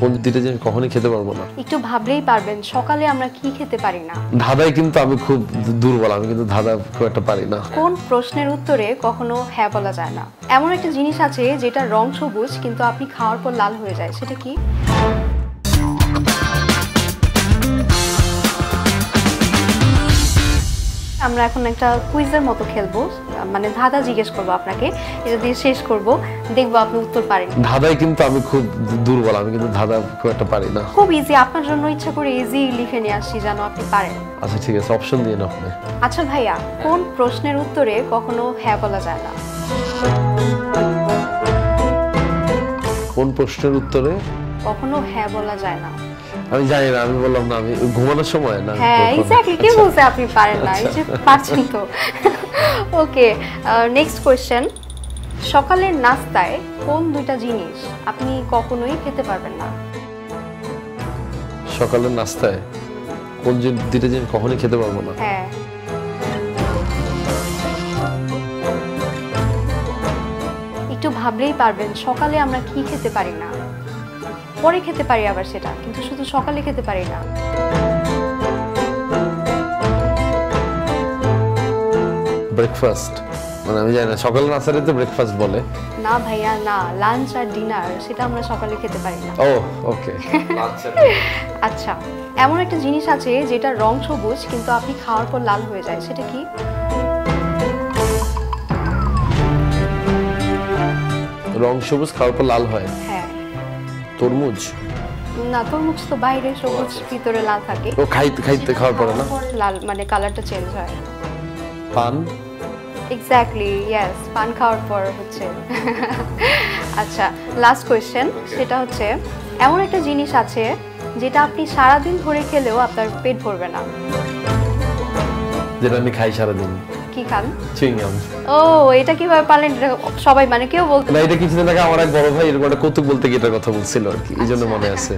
কোন দুইটা জিনিস কখনোই খেতে পারবো না? একটু ভাবলেই পারবেন সকালে আমরা কি খেতে পারি না। ধাঁধাই কিন্তু আমি খুব দুর্বল, আমি কিন্তু ধাঁধা খুব একটা পারি না। কোন প্রশ্নের উত্তরে কখনো হ্যাঁ বলা যায় না? এমন একটা জিনিস আছে যেটা রং সবুজ কিন্তু আপনি খাওয়ার পর লাল হয়ে যায়, সেটা কি? আমরা এখন একটা কুইজের মতো খেলবো, মানে ধাঁধা জিজ্ঞেস করবো আপনাকে, এটা দিয়ে শেষ করব, দেখবো আপনি উত্তর পারেন। ধাঁধাই কিন্তু আমি খুব দুর্বল, আমি কিন্তু ধাঁধা খুব একটা পারি না। খুব ইজি, আপনার জন্য ইচ্ছা করে ইজি লিখে নিয়ে আসছি যেন আপনি পারেন। আচ্ছা ঠিক আছে, অপশন দিয়ে নাও আপনি। আচ্ছা ভাইয়া, কোন প্রশ্নের উত্তরে কখনো হ্যাঁ বলা যায় না? কোন প্রশ্নের উত্তরে কখনো হ্যাঁ বলা যায় না? আমি জানি না, আমি বললাম না, আমি ঘুমানোর সময় না। হ্যাঁ এক্স্যাক্টলি, কে বলছে আপনি পারেন না? এই যে পারছেন তো। ওকে, নেক্সট কোশ্চেন। সকালের নাস্তায় কোন দুইটা জিনিস আপনি কখনোই খেতে পারবেন না? সকালের নাস্তায় কোন দুইটা জিনিস কখনোই খেতে পারবো না? হ্যাঁ। একটু ভাবলেই পারবেন সকালে আমরা কি খেতে পারি না, পরে খেতে পারি আবার সেটা, কিন্তু শুধু সকালে খেতে পারি না। ব্রেকফাস্ট, মানে আমি জানি না, সকালের নাস্তাটা তো ব্রেকফাস্ট বলে না ভাইয়া না, লাঞ্চ আর ডিনার সেটা আমরা সকালে খেতে পারি না। ও ওকে। আচ্ছা, এমন একটা জিনিস আছে যেটা রং সবুজ কিন্তু আপনি খাওয়ার পর লাল হয়ে যায়, সেটা কি? রং সবুজ খাওয়ার পর লাল হয়? হ্যাঁ। তরমুজ? না, তরমুজ তো বাইরে সবুজ, ভিতরে লাল থাকে। ও খাইতে খাওয়ার পরে না লাল, মানে কালারটা চেঞ্জ হয়। পান? এক্স্যাক্টলি, ইয়েস, পান খাওয়ার পর হচ্ছে। আচ্ছা, লাস্ট কোয়েশ্চেন, সেটা হচ্ছে এমন একটা জিনিস আছে যেটা আপনি সারাদিন ধরে খেলেও আপনার পেট ভরবে না। যেটা আমি খাই সারাদিন? কি খান? চুইংগাম। ও, এটা কিভাবে পারলেন? সবাই মানে কেউ বলতে না, এটা কিছুদিন আগে আমার এক বড় ভাই এরকম একটা কৌতুক বলতে গিয়ে এটার কথা বলছিল আর কি, এই জন্য মনে আছে।